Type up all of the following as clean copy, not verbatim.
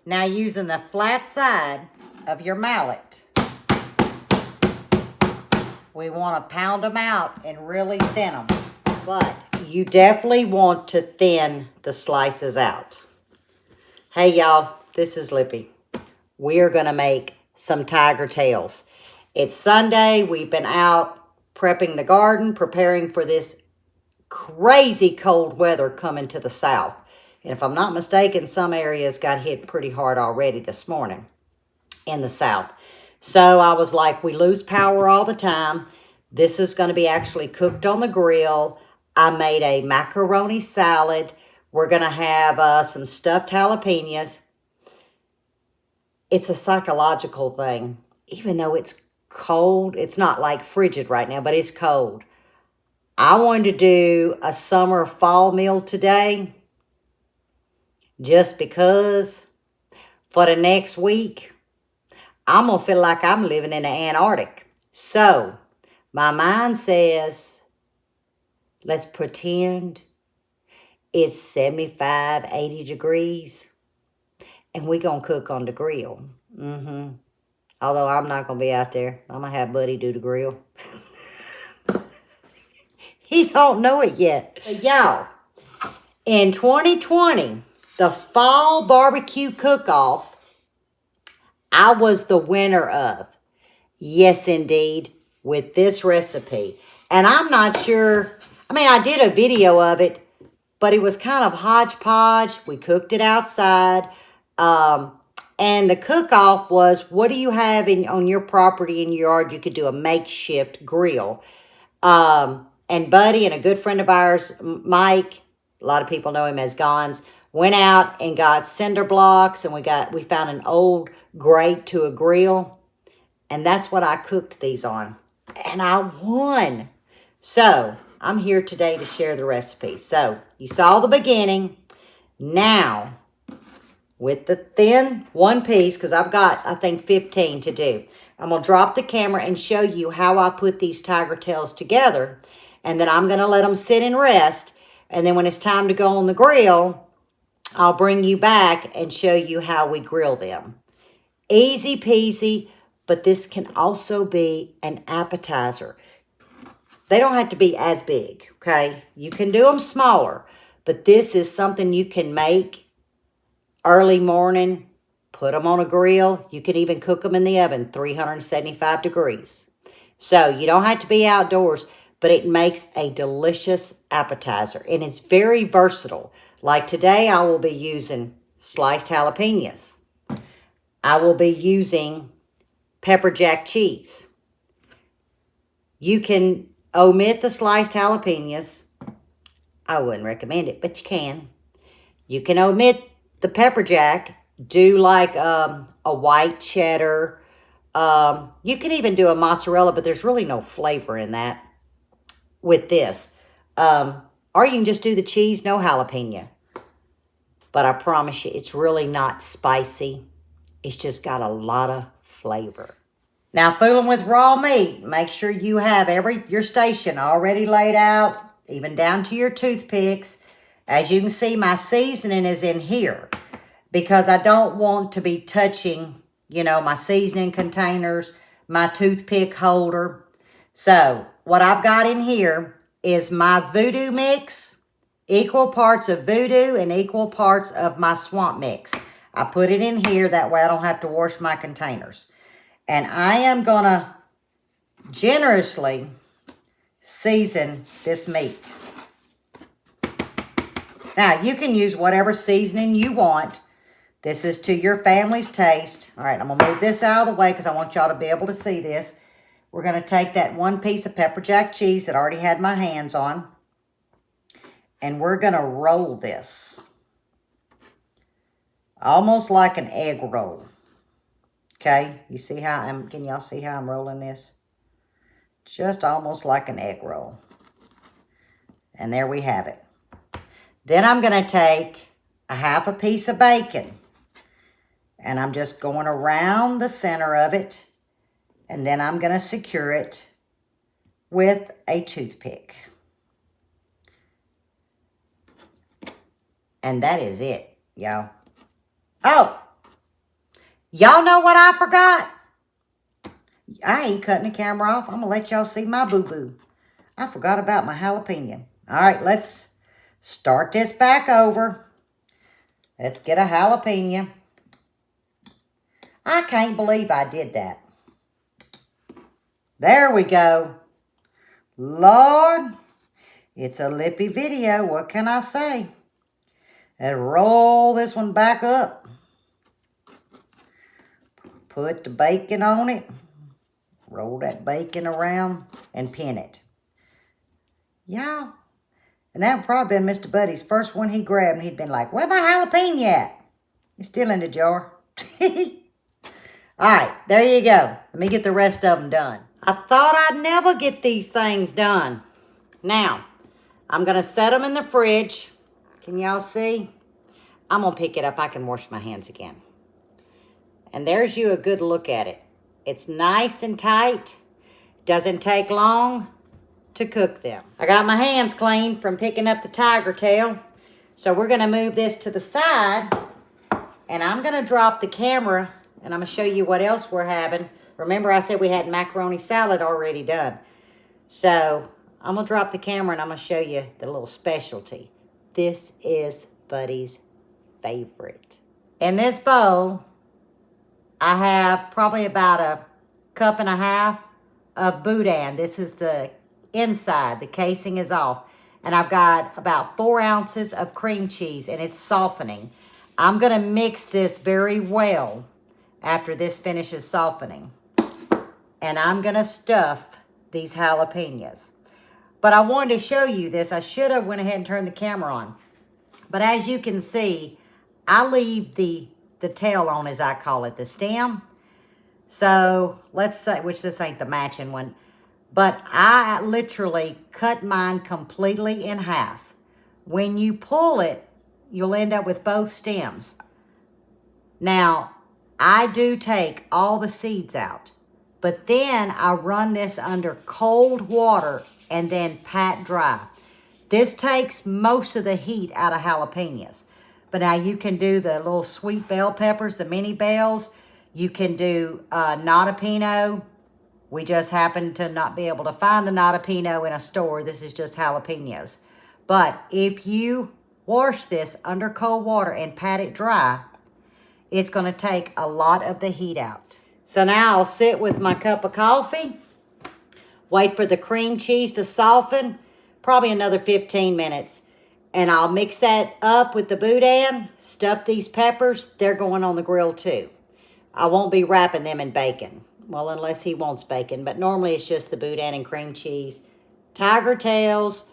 Now using the flat side of your mallet, we want to pound them out and really thin them. But you definitely want to thin the slices out. Hey y'all, this is Lippy. We're going to make some tiger tails. It's Sunday. We've been out prepping the garden, preparing for this crazy cold weather coming to the south. And if I'm not mistaken, some areas got hit pretty hard already this morning in the south. So I was like, we lose power all the time. This is going to be actually cooked on the grill. I made a macaroni salad. We're going to have some stuffed jalapenos. It's a psychological thing. Even though it's cold, it's not like frigid right now, but it's cold. I wanted to do a summer fall meal today just because for the next week, I'm going to feel like I'm living in the Antarctic. So my mind says, let's pretend it's 75, 80 degrees and we're going to cook on the grill. Although I'm not going to be out there. I'm going to have Buddy do the grill. He don't know it yet. But y'all, in 2020, the fall barbecue cook-off, I was the winner of. Yes, indeed, with this recipe. And I'm not sure, I did a video of it, but it was kind of hodgepodge. We cooked it outside. And the cook-off was, what do you have on your property in your yard? You could do a makeshift grill. And Buddy and a good friend of ours, Mike, a lot of people know him as Gons, went out and got cinder blocks, and we found an old grate to a grill, and that's what I cooked these on, and I won. So I'm here today to share the recipe. So you saw the beginning. Now with the thin one piece, because I've got, I think, 15 to do. I'm going to drop the camera and show you how I put these tiger tails together. And then I'm going to let them sit and rest. And then when it's time to go on the grill, I'll bring you back and show you how we grill them. Easy peasy, but this can also be an appetizer. They don't have to be as big, okay? You can do them smaller, but this is something you can make early morning, put them on a grill. You can even cook them in the oven, 375 degrees. So you don't have to be outdoors, but it makes a delicious appetizer, and it's very versatile. Like today, I will be using sliced jalapenos. I will be using pepper jack cheese. You can omit the sliced jalapenos. I wouldn't recommend it, but you can. You can omit the pepper jack, do like a white cheddar. You can even do a mozzarella, but there's really no flavor in that with this. Or you can just do the cheese, no jalapeno. But I promise you, it's really not spicy. It's just got a lot of flavor. Now, fooling with raw meat, make sure you have your station already laid out, even down to your toothpicks. As you can see, my seasoning is in here because I don't want to be touching, my seasoning containers, my toothpick holder. So what I've got in here is my voodoo mix, equal parts of voodoo and equal parts of my swamp mix. I put it in here, that way I don't have to wash my containers. And I am going to generously season this meat. Now, you can use whatever seasoning you want. This is to your family's taste. All right, I'm going to move this out of the way because I want y'all to be able to see this. We're going to take that one piece of pepper jack cheese that I already had my hands on, and we're going to roll this almost like an egg roll. Okay, you see how can y'all see how I'm rolling this? Just almost like an egg roll. And there we have it. Then I'm going to take a half a piece of bacon, and I'm just going around the center of it, and then I'm going to secure it with a toothpick. And that is it, y'all. Oh, Y'all know what I forgot? I ain't cutting the camera off. I'm going to let y'all see my boo-boo. I forgot about my jalapeno. All right, let's start this back over. Let's get a jalapeno. I can't believe I did that. There we go. Lord, it's a Lippy video. What can I say? And roll this one back up. Put the bacon on it. Roll that bacon around and pin it. Yeah. And that would probably been Mr. Buddy's first one he grabbed, and he'd been like, where my jalapeno at? It's still in the jar. All right, there you go. Let me get the rest of them done. I thought I'd never get these things done. Now, I'm going to set them in the fridge. Can y'all see? I'm going to pick it up. I can wash my hands again. And there's you a good look at it. It's nice and tight. Doesn't take long to cook them. I got my hands clean from picking up the tiger tail. So we're going to move this to the side. And I'm going to drop the camera. And I'm going to show you what else we're having. Remember I said we had macaroni salad already done. So I'm going to drop the camera and I'm going to show you the little specialty. This is Buddy's favorite. In this bowl, I have probably about a cup and a half of boudin. This is the inside. The casing is off. And I've got about 4 ounces of cream cheese, and it's softening. I'm going to mix this very well after this finishes softening. And I'm going to stuff these jalapenos. But I wanted to show you this. I should have went ahead and turned the camera on. But as you can see, I leave the tail on, as I call it, the stem. So let's say, which this ain't the matching one, but I literally cut mine completely in half. When you pull it, you'll end up with both stems. Now, I do take all the seeds out, but then I run this under cold water and then pat dry. This takes most of the heat out of jalapenos. But now you can do the little sweet bell peppers, the mini bells. You can do jalapeno. We just happen to not be able to find a jalapeno in a store. This is just jalapenos. But if you wash this under cold water and pat it dry, it's going to take a lot of the heat out. So now I'll sit with my cup of coffee, wait for the cream cheese to soften, probably another 15 minutes. And I'll mix that up with the boudin, stuff these peppers. They're going on the grill too. I won't be wrapping them in bacon. Well, unless he wants bacon. But normally it's just the boudin and cream cheese, tiger tails,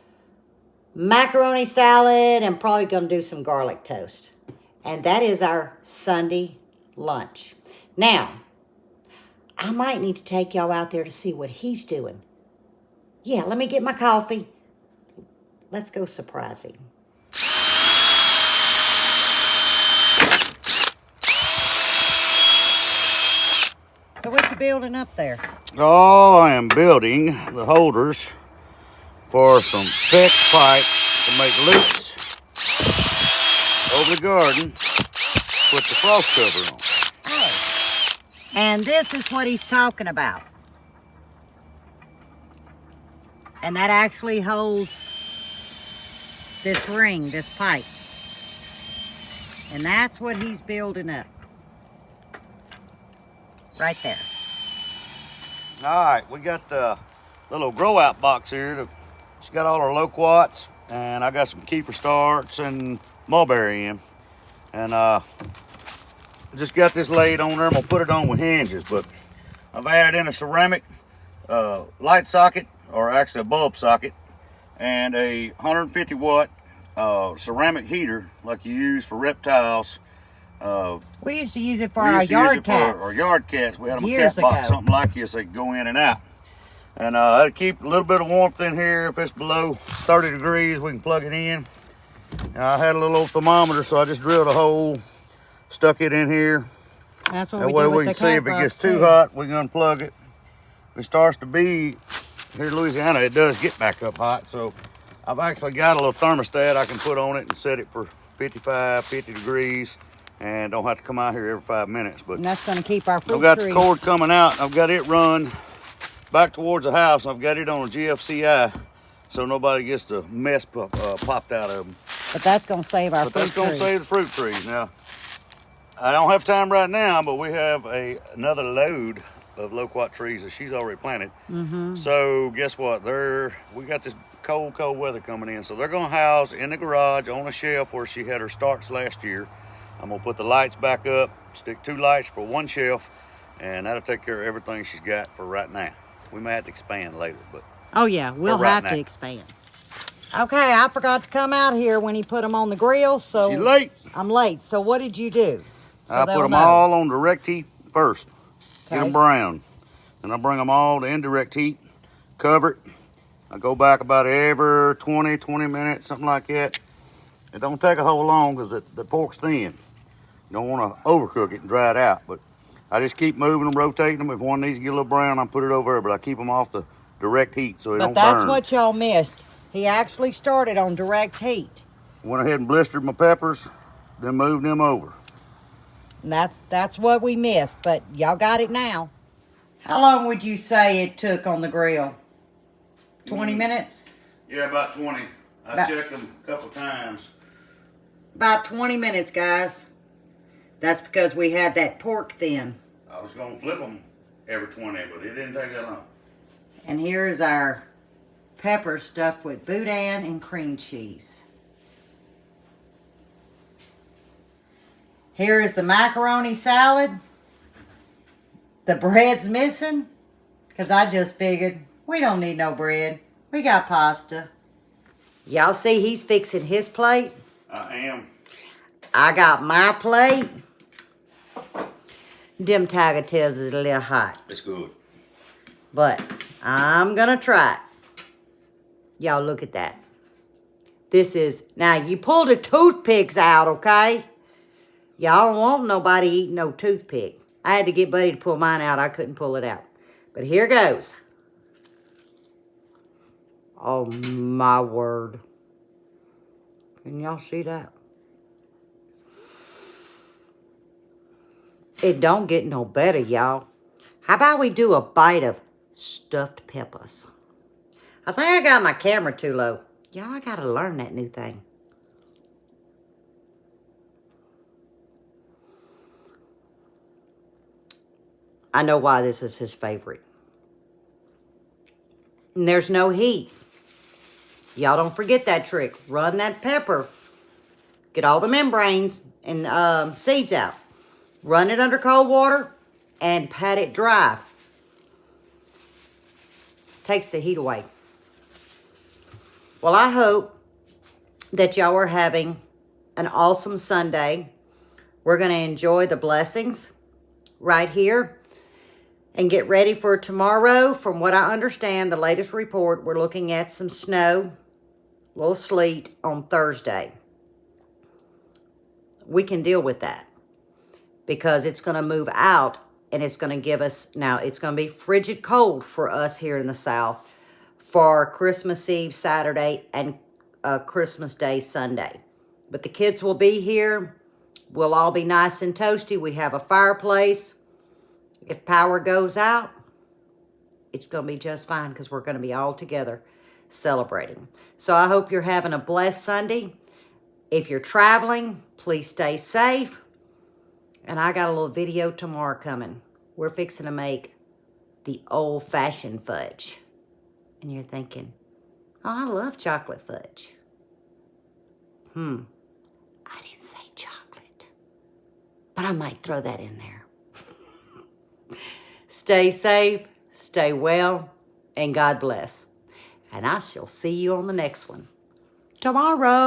macaroni salad, and probably going to do some garlic toast. And that is our Sunday lunch. Now, I might need to take y'all out there to see what he's doing. Yeah, let me get my coffee. Let's go surprise him. So what you building up there? Oh, I am building the holders for some PEX pipe to make loops over the garden. Put the frost cover on. Oh. And this is what he's talking about. And that actually holds this ring, this pipe. And that's what he's building up. Right there. All right, we got the little grow out box here. It's got all our loquats, and I got some kefir starts and mulberry in. And just got this laid on there. I'm gonna put it on with hinges, but I've added in a ceramic light socket, or actually a bulb socket, and a 150 watt ceramic heater like you use for reptiles. We used to use it for our yard cats. Our yard cats. We had them a Years cat box, ago. something like this. They could go in and out. And that'll keep a little bit of warmth in here. If it's below 30 degrees, we can plug it in. And I had a little old thermometer, so I just drilled a hole, stuck it in here. That's what that we way do with we can the see cat if it box, gets too hot, we can unplug it. If it starts to be, here in Louisiana, it does get back up hot. So I've actually got a little thermostat I can put on it and set it for 55, 50 degrees. and don't have to come out here every 5 minutes. But And that's going to keep our fruit I've got trees. the cord coming out. I've got it run back towards the house. I've got it on a GFCI so nobody gets the mess popped out of them. But that's going to save our fruit trees. But that's going to save the fruit trees. Now, I don't have time right now, but we have another load of loquat trees that she's already planted. So guess what? We got this cold weather coming in. So they're going to house in the garage on a shelf where she had her starts last year. I'm going to put the lights back up, stick 2 lights for 1 shelf, and that'll take care of everything she's got for right now. We may have to expand later, but oh yeah, we'll have to expand. Okay, I forgot to come out here when he put them on the grill, so you're late. I'm late. So what did you do? So I put them all on direct heat first. Get them brown. And I bring them all to indirect heat, cover it. I go back about every 20 minutes, something like that. It don't take a whole long because the pork's thin. You don't want to overcook it and dry it out. But I just keep moving them, rotating them. If one needs to get a little brown, I put it over there. But I keep them off the direct heat so they don't burn. But that's what y'all missed. He actually started on direct heat. Went ahead and blistered my peppers, then moved them over. And that's what we missed, but y'all got it now. How long would you say it took on the grill? 20 minutes? Yeah, about 20. I checked them a couple times. About 20 minutes, guys. That's because we had that pork thin. I was going to flip them every 20, but it didn't take that long. And here is our pepper stuffed with boudin and cream cheese. Here is the macaroni salad. The bread's missing because I just figured we don't need no bread. We got pasta. Y'all see he's fixing his plate? I am. I got my plate. Them tagatelles is a little hot. It's good. But I'm going to try it. Y'all look at that. This is, now you pull the toothpicks out, okay? Y'all don't want nobody eating no toothpick. I had to get Buddy to pull mine out. I couldn't pull it out. But here goes. Oh, my word. Can y'all see that? It don't get no better, y'all. How about we do a bite of stuffed peppers? I think I got my camera too low. Y'all, I got to learn that new thing. I know why this is his favorite. And there's no heat. Y'all don't forget that trick. Run that pepper. Get all the membranes and seeds out. Run it under cold water and pat it dry. Takes the heat away. Well, I hope that y'all are having an awesome Sunday. We're going to enjoy the blessings right here and get ready for tomorrow. From what I understand, the latest report, we're looking at some snow, a little sleet on Thursday. We can deal with that because it's going to move out and it's going to give us, now it's going to be frigid cold for us here in the South for Christmas Eve Saturday and Christmas Day Sunday. But the kids will be here. We'll all be nice and toasty. We have a fireplace. If power goes out, it's going to be just fine because we're going to be all together celebrating. So I hope you're having a blessed Sunday. If you're traveling, please stay safe. And I got a little video tomorrow coming. We're fixing to make the old-fashioned fudge. And you're thinking, oh, I love chocolate fudge. I didn't say chocolate. But I might throw that in there. Stay safe, stay well, and God bless. And I shall see you on the next one tomorrow.